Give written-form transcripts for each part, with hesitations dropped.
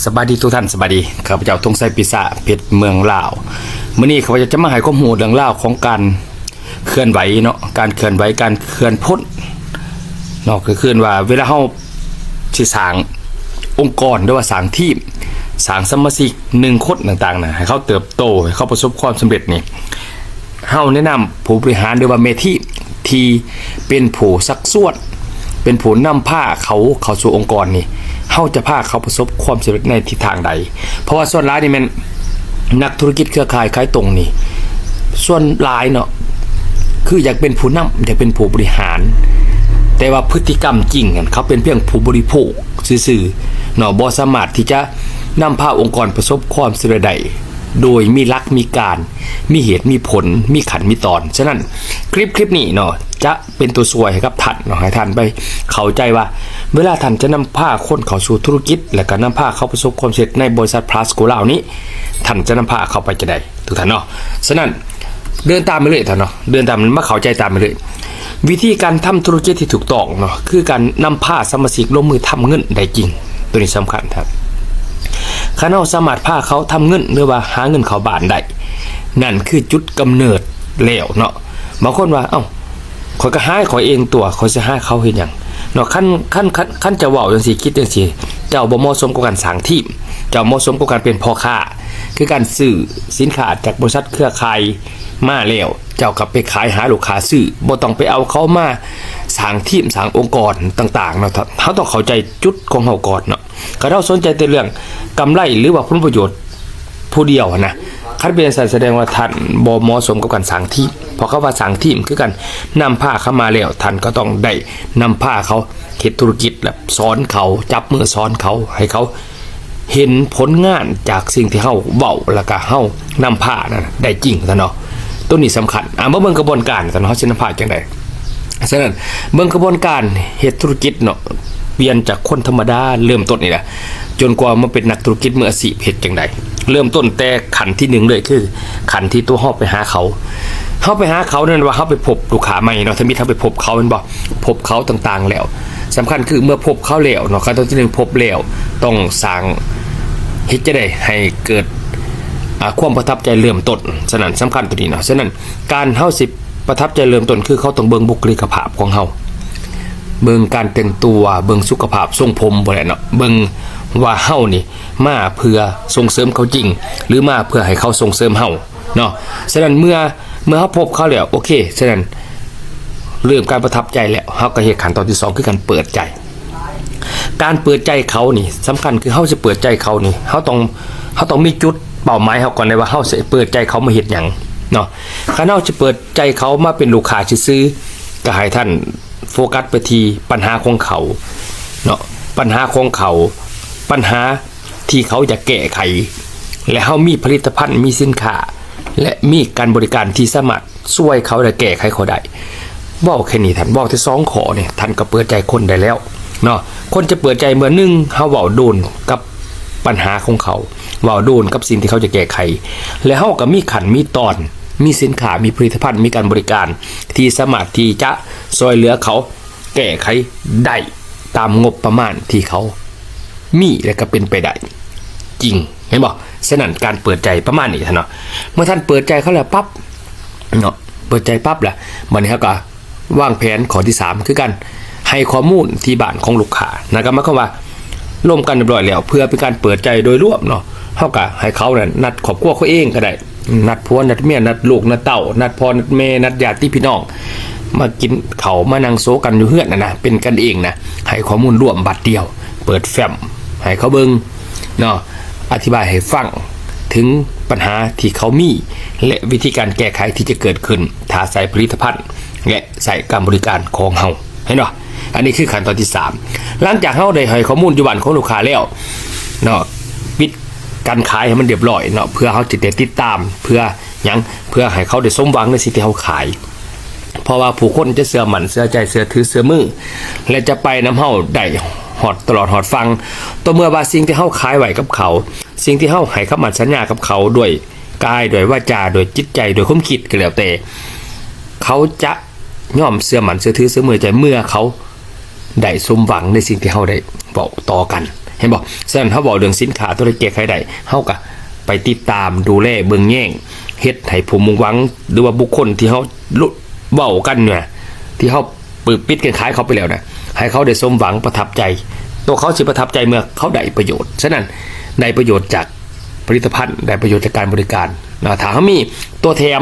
สบายดีทุกท่านสบายดีข้าพเจ้าธงชัยปิศาจเพชรเมืองลาวมื้อนี้ข้าพเจ้าจะมาให้ข้อมูลเรื่องราวของการเคลื่อนไหวเนาะการเคลื่อนไหวการเคลื่อนพ้นเนาะคือเคลื่อนว่าเวลาเฮาสิสร้างองค์กรหรือว่าสร้างทีมสร้างสมาชิก1คนต่างๆนะให้เขาเติบโตให้เขาประสบความสำเร็จนี่เฮาแนะนำผู้บริหารหรือว่าเมทีที่เป็นผู้ซักซ้วนเป็นผู้นำพาเขาเข้าสู่องค์กรนี่เฮาจะพาเขาประสบความสำเร็จในทิศทางใดเพราะว่าส่วนหลายนี่มันนักธุรกิจเครือข่ายขายตรงนี่ส่วนหลายเนาะคืออยากเป็นผู้นำอยากเป็นผู้บริหารแต่ว่าพฤติกรรมจริงเขาเป็นเพียงผู้บริโภคซื่อๆเนาะบ่สามารถที่จะนำพาองค์กรประสบความสำเร็จได้โดยมีหลักมีการมีเหตุมีผลมีขันมีตอนฉะนั้นคลิปนี้เนาะจะเป็นตัวช่วยให้กับท่านเนาะให้ท่านไปเข้าใจว่าเวลาท่านจะนำพาคนเข้าสู่ธุรกิจและก็นำพาเขาประสบความสำเร็จในบริษัทพลัสโกลาวนี้ท่านจะนำพาเขาไปจะได้ทุกท่านเนาะฉะนั้นเดินตามไปเลยท่านเนาะเดินตามมาเข้าใจตามไปเลยวิธีการทำธุรกิจที่ถูกต้องเนาะคือการนำพาสมาชิกลงมือทำเงินได้จริงตัวนี้สำคัญครับข้าเราสามารถพาเขาทำเงินหรือว่าหาเงินเขาบ้านได้นั่นคือจุดกำเนิดแล้วเนาะบางคนว่าเอ้าข่อยก็หาข่อยเองตัวข่อยสิหาเขาเฮ็ดหยังเนาะขั้นจะเว้าจังซี่คิดจังซี่เจ้าบ่เหมาะสมกับการสร้างทีมเจ้าเหมาะสมกับการเป็นพ่อค้าคือการซื้อสินค้าจากบริษัทเครือข่ายมาแล้วเจ้าก็ไปขายหาลูกค้าซื้อบ่ต้องไปเอาเขามาสร้างทีมสร้างองค์กรต่างๆเนาะเฮาต้องเข้าใจจุดของเฮาก่อนเนาะก็เราสนใจแต่เรื่องกำไรหรือว่าผลประโยชน์ผู้เดียวนะคันเป็นแสดงว่าท่านบ่เหมาะสมกับการสร้างทีมเพราะเขาว่าสร้างทีมคือกันนำพาเข้ามาแล้วท่านก็ต้องได้นำพาเขาเฮ็ดธุรกิจแบบสอนเขาจับมือสอนเขาให้เขาเห็นผลงานจากสิ่งที่เฮาเว้าแล้วก็เฮานำพานั่นได้จริงซะเนาะตัวนี้สำคัญมาเบิ่งกระบวนการกันเฮาสินำพาจังได๋ฉะนั้นเบิ่งกระบวนการเฮ็ดธุรกิจเนาะเปลี่ยนจากคนธรรมดาเริ่มต้นนี่แหละจนกว่ามาเป็นนักธุรกิจมืออาชีพเฮ็ดจังได๋เริ่มต้นแต่ขั้นที่1เลยคือขั้นที่ตัวเฮาไปหาเขานั่นว่าเฮาไปพบลูกค้าใหม่เนาะถ้ามีทางไปพบเขาแม่นบ่พบเขาต่างๆแล้วสำคัญคือเมื่อพบเขาแล้วเนาะขั้นตอนที่1พบแล้วต้องสร้างเฮ็ดจะได้ให้เกิดความประทับใจเริ่มต้นฉะนั้นสำคัญตัวนี้เนาะฉะนั้นการเฮาสิประทับใจเริ่มต้นคือเขาต้องเบิ่งบุคลิกภาพของเฮาเบิ่งการแต่งตัวเบิ่งสุขภาพทรงผมบ่ได้เนาะเบิ่งว่าเฮานี่มาเพื่อส่งเสริมเขาจริงหรือมาเพื่อให้เขาส่งเสริมเฮาเนาะฉะนั้นเมื่อเฮาพบเขาแล้วโอเคฉะนั้นเริ่มการประทับใจแล้วเฮาก็เฮ็ดขั้นตอนที่2คือการเปิดใจการเปิดใจเขานี่สำคัญคือเฮาจะเปิดใจเขานี่เฮาต้องมีจุดเป้าหมายเฮาก่อนเลยว่าเฮาสิเปิดใจเขามาเฮ็ดหยังเนาะคันเฮาจะเปิดใจเขามาเป็นลูกค้าซื่อๆก็ให้ท่านโฟกัสไปที่ปัญหาของเขาเนาะปัญหาของเขาปัญหาที่เขาจะแก้ไขและเฮามีผลิตภัณฑ์มีสินค้าและมีการบริการที่สามารถช่วยเขาได้แก้ไขเขาได้บอกแค่นี้ท่านบอกที่2ข้อเนี่ยท่านก็เปิดใจคนได้แล้วเนาะคนจะเปิดใจเมื่อ1เฮาเว้าโดนกับปัญหาของเขาเว้าโดนกับสิ่งที่เขาจะแก้ไขและเฮาก็มีขั้นมีตอนมีสินค้ามีผลิตภัณฑ์มีการบริการที่สามารถที่จะช่วยเหลือเขาแก้ไขได้ตามงบประมาณที่เขามีและก็เป็นไปได้จริงเห็นบ่ฉะนั้นการเปิดใจประมาณนี้ท่านเนาะเมื่อท่านเปิดใจเขาแล้วปั๊บเนาะเปิดใจปั๊บแหละบัดนี้เขาก็วางแผนข้อที่3คือกันให้ข้อมูลที่บ้านของลูกค้านะครับหมายความว่าร่วมกันเรียบร้อยแล้วเพื่อเป็นการเปิดใจโดยรวมเนาะเฮาก็ให้เขาเนี่ยนัดครอบครัวเขาเองก็ได้นัดผัวนัดเมียนัดลูกนัดเต้านัดพ่อนัดแม่นัดญาติพี่น้องมากินเขามานั่งโซกันอยู่เฮือนนะเป็นกันเองนะให้ข้อมูลร่วมบัดเดียวเปิดแฟ้มให้เขาเบิ่งเนาะอธิบายให้ฟังถึงปัญหาที่เขามีและวิธีการแก้ไขที่จะเกิดขึ้นถ้าใส่ผลิตภัณฑ์และใส่การบริการของเฮาเห็นบ่อันนี้คือขั้นตอนที่3หลังจากเฮาได้ให้ข้อมูลอยู่บ้านของลูกค้าแล้วเนาะปิดการขายให้มันเรียบร้อยเนาะเพื่อเฮาจะได้ติดตามเพื่อให้เขาได้สมหวังในสิ่งที่เฮาขายเพราะว่าผู้คนจะเชื่อมั่นเชื่อใจเชื่อถือเชื่อมือและจะไปนำเฮาได้หอดตลอดหอดฟังตัวเมื่อว่าสิ่งที่เฮาขายไว้กับเขาสิ่งที่เฮาให้คำมั่นสัญญากับเขาด้วยกายด้วยวาจาด้วยจิตใจด้วยความคิดก็แล้วแต่เขาจะยอมเชื่อมั่นเชื่อถือเชื่อมือใจเมื่อเขาได้สมหวังในสิ่งที่เฮาได้บอกต่อกัน เห็นบ่ฉะนั้นเฮาบอกเรื่องสินค้าธุรกิจใครใดเฮาก็ไปติดตามดูแลเบิ่งแย่งเฮ็ดให้ผู้มุ่งหวังหรือว่าบุคคลที่เฮาเว้ากันเนี่ยที่เฮาปิดกันขายเขาไปแล้วนะให้เขาได้สมหวังประทับใจตัวเขาสิประทับใจเมื่อเขาได้ประโยชน์ฉะนั้นได้ประโยชน์จากผลิตภัณฑ์ได้ประโยชน์จากการบริการนะถ้าเขามีตัวแถม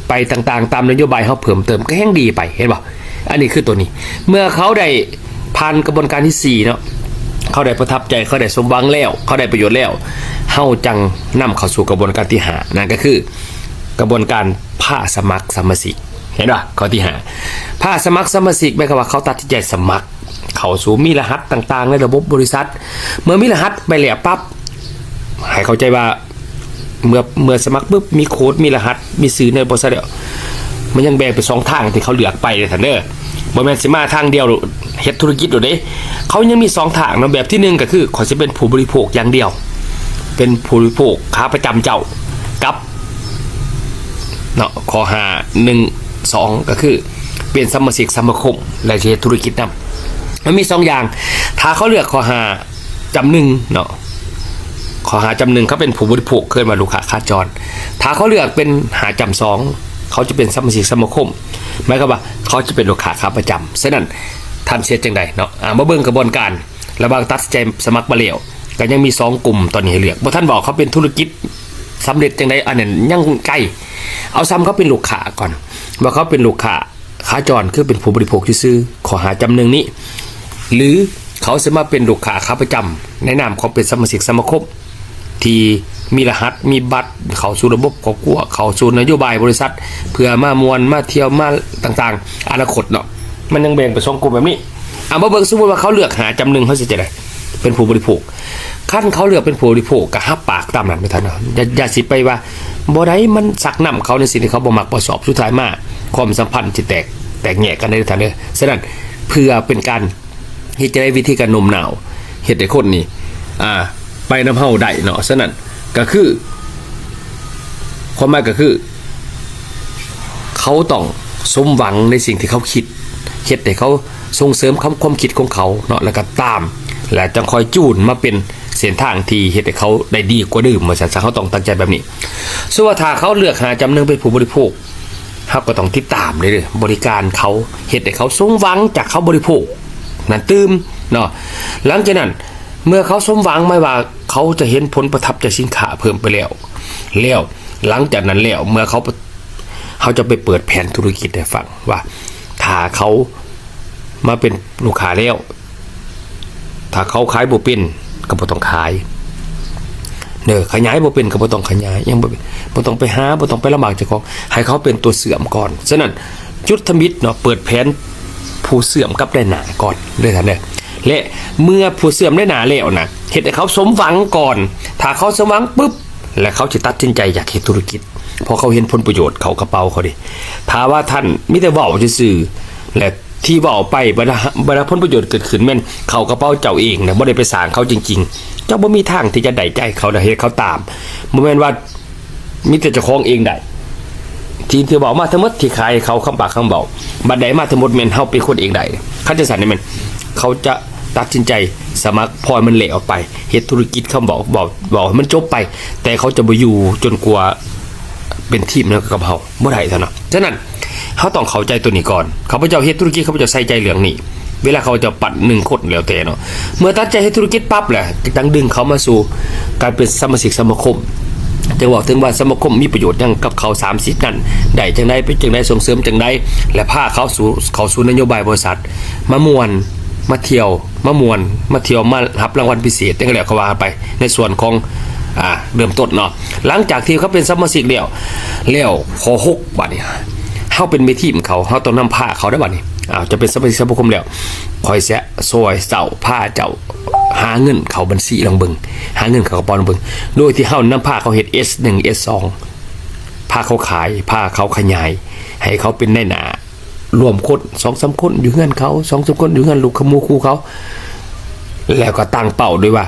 ไปต่างๆตามนโยบายเขาเพิ่มเติมก็แห้งดีไปเห็นป่ะอันนี้คือตัวนี้เมื่อเขาได้ผ่านกระบวนการที่4เนาะเขาได้ประทับใจเขาได้สมหวังแล้วเขาได้ประโยชน์แล้วเขาจังนำเข้าสู่กระบวนการที่5นั่นก็คือกระบวนการผ้าสมัครสมาชิกเห็นป่ะข้อที่5ผ้าสมัครสมาชิกหมายความว่าเขาตัดสินใจสมัครเข้าสู่มีรหัสต่างๆในระบบบริษัทเมื่อมีรหัสไปแล้วปั๊บให้เข้าใจว่าเมื่อสมัครปุ๊บมีโค้ดมีรหัสมีสื่อในบริษัทเดียวมันยังแบ่งเป็น2ทางที่เขาเลือกไปเลยท่านเด้อบ่แม่นสิมาทางเดียวเฮ็ดธุรกิจโดดเด้เขายังมี2ทางนะแบบที่1ก็คือเขาสิเป็นผู้บริโภคอย่างเดียวเป็นผู้บริโภคค้าประจำเจ้ากับเนาะข้อ5 1 2ก็คือเป็นสมาชิกสมาคมและเฮ็ดธุรกิจนำมันมี2อย่างถ้าเขาเลือกข้อ5จำ1เนาะข้อหาจำ1เขาเป็นผู้บริโภคเคยมาลูกค้าขาจรถ้าเขาเลือกเป็นหาจำ2เขาจะเป็นสมาชิกสมาคมหมายความว่าเขาจะเป็นลูกค้าขาประจำฉะนั้นท่านเสียจังใดเนาะมาเบิ่งกระบวนการระหว่างตัดใจสมัครมาแล้วก็ยังมี2กลุ่มตอนนี้ให้เลือกบ่ท่านบอกเขาเป็นธุรกิจสำเร็จจังใดอันนั้นยังใกล้เอาซ้ำเขาเป็นลูกค้าก่อนว่าเขาเป็นลูกค้าขาจรคือเป็นผู้บริโภคที่ซื้อขอหาจำ1นี้หรือเขาสามารถเป็นลูกค้าขาประจำในนามเขาเป็นสมาชิกสมาคมที่มีรหัสมีบัตรเข้าสู่ระบบของกัวเข้าสู่นโยบายบริษัทเพื่อมามวลมาเที่ยวมาต่างๆอนาคตเนาะมันยังแบ่งเป็น2กลุ่มแบบนี้มาเบิ่งสมมุติว่าเขาเลือกหาจำ1เขาสิจะได้เป็นผู้บริโภคขั้นเขาเลือกเป็นผู้บริโภคก็ฮับปากตามนั้นไม่ทันเนาะอย่าสิไปว่าบ่ได้มันสักนำเขาในสิ่งที่เขาบ่มักบ่ชอบสุดท้ายมาความสัมพันธ์สิแตกแยกกันได้ทันเด้อฉะนั้นเพื่อเป็นการที่จะได้วิธีการโน้มน้าวเฮ็ดให้คนนี่ไปนำเฮาได้เนาะฉะนั้นก็คือความหมายก็คือเขาต้องสมหวังในสิ่งที่เขาคิดเฮ็ดให้เขาส่งเสริมความคิดของเขาเนาะแล้วก็ตามและจังคอยจูนมาเป็นเส้นทางที่เฮ็ดให้เขาได้ดีกว่าเดิมว่าซั่นเขาต้องตั้งใจแบบนี้ส่วนถ้าเขาเลือกหาจำ1เป็นผู้บริโภคเฮาก็ต้องติดตามเด้อบริการเขาเฮ็ดให้เขาสมหวังจากเขาบริโภคนั่นตื่มเนาะหลังจากนั้นเมื่อเขาสมหวังไม่ว่าเขาจะเห็นผลประทับจากสินค้าเพิ่มไปแล้วหลังจากนั้นแล้วเมื่อเขาจะไปเปิดแผนธุรกิจให้ฟังว่าถ้าเขามาเป็นลูกค้าแล้วถ้าเขาขายบ่เป็นก็บ่ต้องขายขยายบ่เป็นก็บ่ต้องขยายยังบ่ต้องไปหาบ่ต้องไปลำบากเจ้าของให้เขาเป็นตัวเสื่อมก่อนฉะนั้นจุดทมิตเนาะเปิดแผนผู้เสื่อมกับได้หนาก่อนเลยท่านเด้อและเมื่อผู้เสื่อมได้หนาแล้วนะเฮ็ดให้เขาสมหวังก่อนถ้าเขาสมหวังปุ๊บแล้วเขาจะตัดสินใจอยากเฮ็ดธุรกิจพอเขาเห็นผลประโยชน์เขากระเป๋าเขาดิถ้าว่าท่านมีแต่เว้าซื่อๆและที่เว้าไปบ่ได้ผลประโยชน์เกิดขึ้นแม่นเขากระเป๋าเจ้าเองนะบ่ได้ไปสร้างเขาจริงๆเจ้าบ่มีทางที่จะได้ใจเขาได้เฮ็ดเขาตามบ่แม่นว่ามีแต่เจ้าของเองได้ทีมที่บอกมาทั้งหมดที่ขายเขาคำปากคำเบาบัดใดมาทั้งหมดแม่นเฮาเป็นคนเองได้คันจะสั่นนี่แม่นเขาจะตัดสินใจสมัครพอมันเละออกไปเฮ็ดธุรกิจเขาบอกให้มันจบไปแต่เขาจะบ่อยู่จนกว่าเป็นทีมนะกับเฮาบ่ได้ซะเนาะฉะนั้นเฮาต้องเข้าใจตัวนี้ก่อนเขาพเจ้าเฮ็ดธุรกิจเขาพเจ้าใส่ใจเรื่องนี้เวลาเขาจะปั่น1คนแล้วแต่เนาะเมื่อตัดใจเฮ็ดธุรกิจปั๊บแหละจังดึงเขามาสู่การเป็นสมาชิกสมาคมจะบอกถึงว่าสมาคมมีประโยชน์ยังกับเขา30นั่นได้จังได๋เป็นจังได๋ส่งเสริมจังได๋และพาเขาสู่นโยบายบริษัทมามวนมาเที่ยวมมารับรางวัลพิเศษจังได๋ก็ว่าไปในส่วนของเริ่มต้นเนาะหลังจากที่เขาเป็นสมาชิกแล้วข้อ6บัดนี้เฮาเป็นเมทีมเขาเฮาต้องนำพาเขาได้บัดนี้จะเป็นสมาชิกสมาคมแล้วคอยแซะซอยเจ้าพาเจ้าหาเงินเขาบัญชีลองเบิ่งหาเงินเขากระเป๋าลองเบิ่งโดยที่เฮานำพาเขาเฮ็ด S1 S2 พาเขาขายพาเขาขยายให้เขาเป็นได้หนารวมคน 2-3 คนอยู่เฮือนเขา 2-3 คนอยู่เฮือนลูกขมูคู่เขาแล้วก็ตั้งเป้าด้วยว่า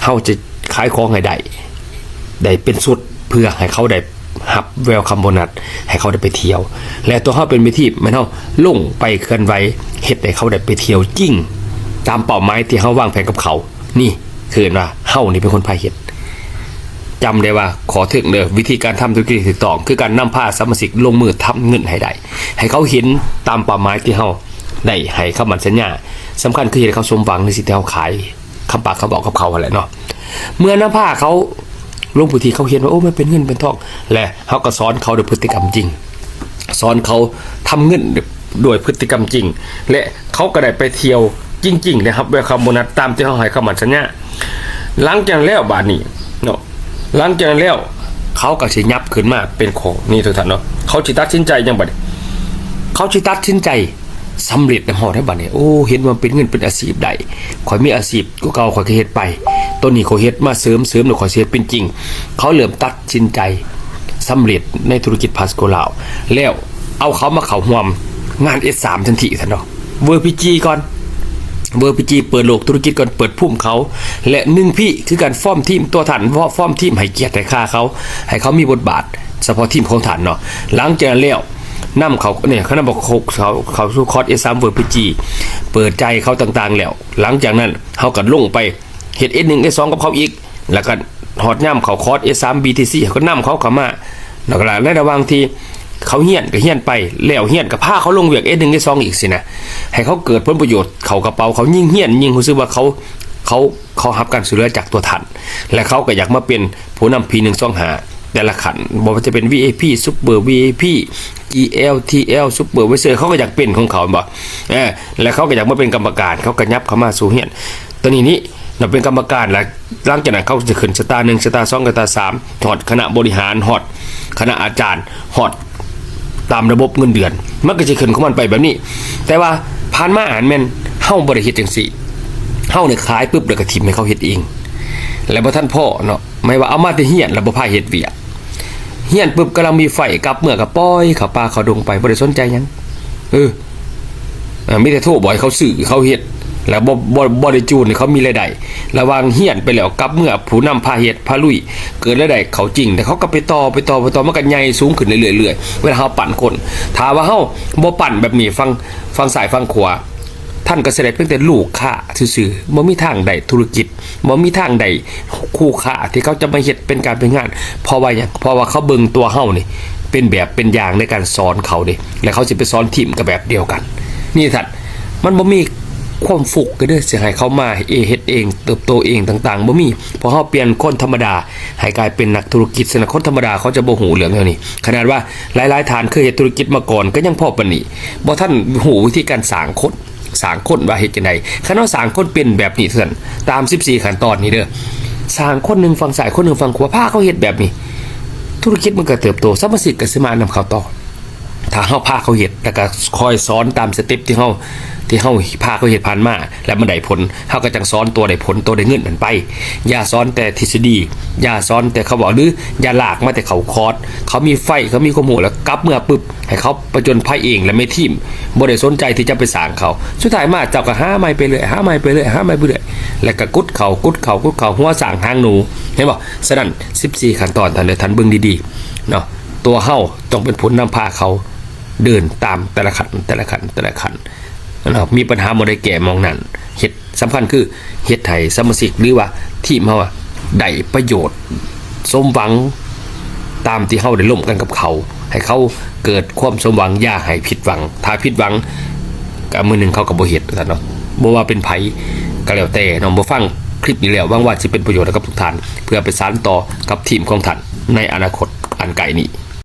เฮาจะขายของให้ได้เป็นสุดเพื่อให้เขาได้ฮับแววคัมโบนัสให้เขาได้ไปเที่ยวและตัวเฮาเป็นวิธีมันเฮาลงไปเคลื่อนไหวเฮ็ดให้เขาได้ไปเที่ยวจริงตามเป้าหมายที่เฮาวางแผนกับเขานี่ คือว่าเฮานี่เป็นคนพาเฮ็ดจำได้ว่าขอถึงเด้อวิธีการทำธุรกิจถูกต้องคือการนำพาสมาชิกลงมือทำเงินให้ได้ให้เขาเห็นตามเป้าหมายที่เฮาได้ให้คำมั่นสัญญาสำคัญคือให้เขาสมหวังในสิ่งที่เฮาขายคำปากเขาบอกกับเขาอะไรเนาะเมื่อนำพาเขาลงพื้นที่เขาเห็นว่าโอ้มันเป็นเงินเป็นทองและเขาก็สอนเขาด้วยพฤติกรรมจริงสอนเขาทำเงินด้วยพฤติกรรมจริงและเขาก็ได้ไปเที่ยวจริงๆนะครับแบบคำโบนัสตามที่เขาให้คำมั่นสัญญาหลังจากแล้วบาดนี้เนาะหลังจากนั้นแล้วเขาก็สิยับขึ้นมาเป็นของนี่ทุกท่านเนาะเขาสิตัดสินใจยังบัดเขาสิตัดสินใจสำเร็จในหอได้บัดนี้โอ้เห็นว่าเป็นเงินเป็นอาชีพใดข่อยมีอาชีพก็เก่าข่อยก็เฮ็ดไปต้นนี้ข่อยเฮ็ดมาเสริมแล้วข่อยสิเฮ็ดเป็นจริงเขาเริ่มตัดสินใจสำเร็จในธุรกิจพาสโกลาวแล้วเอาเขามาเข้าร่วมงาน S3 ทันทีท่านเนาะเวอร์พีจีก่อนเวอร์พีจีเปิดโลกธุรกิจก่อนเปิดพุ่มเขาและ1พี่คือการฟอร์มทีมตัวท่านฟอร์มทีมให้เกียรติให้ค่าเขาให้เขามีบทบาทเฉพาะทีมของท่านเนาะหลังจากนั้นแล้วนำเขาเนี่ยเขานำบอกเขาสู่คอร์ส S3 เวอร์พีจีเปิดใจเขาต่างๆแล้วหลังจากนั้นเขาก็ลงไปเฮ็ด S1 S2 กับเขาอีกแล้วก็ฮอดย่ำเขาคอร์ส S3 BTC ก็นำเขาเข้ามาแล้วก็ในระหว่างที่เขาเฮี้ยนก็เฮี้ยนไปแล้วเฮี้ยนกับผ้าเขาลงเวียกS1 S2 อีกสินะให้เขาเกิดผลประโยชน์เขากระเป๋าเขายิ่งเฮี้ยนยิ่งรู้สึกว่าเขารับการช่วยเหลือจากตัวท่านและเขาก็อยากมาเป็นผู้นำ P125แต่ละขันบอกว่าจะเป็น VIP Super VIP EL TL Super Visor เขาก็อยากเป็นของเขาบ่แล้วเขาก็อยากมาเป็นกรรมการเขาก็ยับเข้ามาสู่เฮี้ยนตอนนี้เราเป็นกรรมการแล้วหลังจากนั้นเขาจะขึ้นสตาร์1สตาร์2สตาร์3ฮอดคณะบริหารฮอดคณะอาจารย์ฮอดตามระบบเงินเดือนมันก็จะขึ้นของมันไปแบบนี้แต่ว่าผ่านมาอ่านแม่นเฮาบ่ได้เฮ็ดจังซี่เฮาเนี่ยขายปุ๊บแล้วก็ทิ่มให้เขาเฮ็ดเองแล้วบ่ทันพ่อเนาะไม่ว่าเอามาแต่เฮียนแล้วบ่พาเฮ็ดเวียกเฮียนปุ๊บกำลังมีไฟกับเมื่อก็ปล่อยเขาป่าเขาดงไปบ่ได้สนใจหยังมีแต่โทรบ่ให้เขาซื้อเขาเฮ็ดแล้วบ่ได้จูนเขามีรายได้ระวังเฮียนไปแล้วกับเมื่อผู้นำพาเฮ็ดพาลุยเกิดรายได้เขาจริงแต่เขาก็ไปต่อมันก็ใหญ่สูงขึ้นเรื่อยๆเวลาเฮาปั่นคนถ้าว่าเฮาบ่ปั่นแบบนี้ฟังซ้ายฟังขวาท่านก็แสดงเพียงแต่ลูกค้าซื่อๆบ่มีทางใดธุรกิจบ่มีทางใดคู่ค้าที่เขาจะมาเฮ็ดเป็นการเป็นงานเพราะว่าหยังเพราะว่าเขาเบิ่งตัวเฮานี่เป็นแบบเป็นอย่างในการสอนเขาดิแล้วเขาสิไปสอนทีมก็แบบเดียวกันนี่ท่านมันบ่มีความฟุกก็เด้อสิให้เขามาเฮ็ดเองเติบโตเองต่างๆบ่มีพอเฮาเปลี่ยนคนธรรมดาให้กลายเป็นนักธุรกิจซึ่งคนธรรมดาเขาจะบ่ฮู้เรื่องเท่านี้ขนาดว่าหลายๆท่านเคยเฮ็ดธุรกิจมาก่อนก็ยังพอปานนี้บ่ทันฮู้วิธีการสร้างคนว่าเฮ็ดจังได๋คันเฮาสร้างคนเป็นแบบนี้ซั่นตาม14ขั้นตอนนี้เด้อสร้างคนนึงฝั่งซ้ายคนนึงฝั่งขวาพาเขาเฮ็ดแบบนี้ธุรกิจมันก็เติบโตสมาชิกก็สิมานำเขาต่อถ้าเฮาพาเขาเฮ็ดแล้วก็คอยสอนตามสเต็ปที่เฮาพาเขาเฮ็ดผ่านมาแล้วมันได้ผลเฮาก็จังสอนตัวได้ผลตัวได้เงินนั่นไปอย่าสอนแต่ทฤษฎีอย่าสอนแต่เขาบอกหรืออย่าลากมาแต่เขาคอร์สเขามีไฟเขามีความรู้แล้วกลับเมื่อปึ๊บให้เขาประจนภัยเองและไม่ทีมบ่ได้สนใจที่จะไปสร้างเขาสุดท้ายมาเจ้าก็หาไม้ไปเรื่อยแล้วก็กุดเขาหัวสร้างทางหนูเห็นบ่ฉะนั้น14ขั้นตอนท่านเด้อท่านเบิ่งดีๆเนาะตัวเฮาต้องเป็นผลนำพาเขาเดินตามแต่ละขั้นนะครับมีปัญหาบ่ได้แก้มองนั่นเฮ็ดสำคัญคือเฮ็ดให้สมาชิกหรือว่าทีมเฮาได้ประโยชน์สมหวังตามที่เฮาได้ร่วมกันกับเขาให้เขาเกิดความสมหวังอย่าให้ผิดหวังถ้าผิดหวังก็มื้อนึงเขาก็บ่เฮ็ดท่านเนาะบ่ว่าเป็นไผก็แล้วแต่น้องบ่ฟังคลิปนี้แล้วหวังว่าสิเป็นประโยชน์กับทุกท่านเพื่อไปสานต่อกับทีมของท่านในอนาคตอันไกลนี้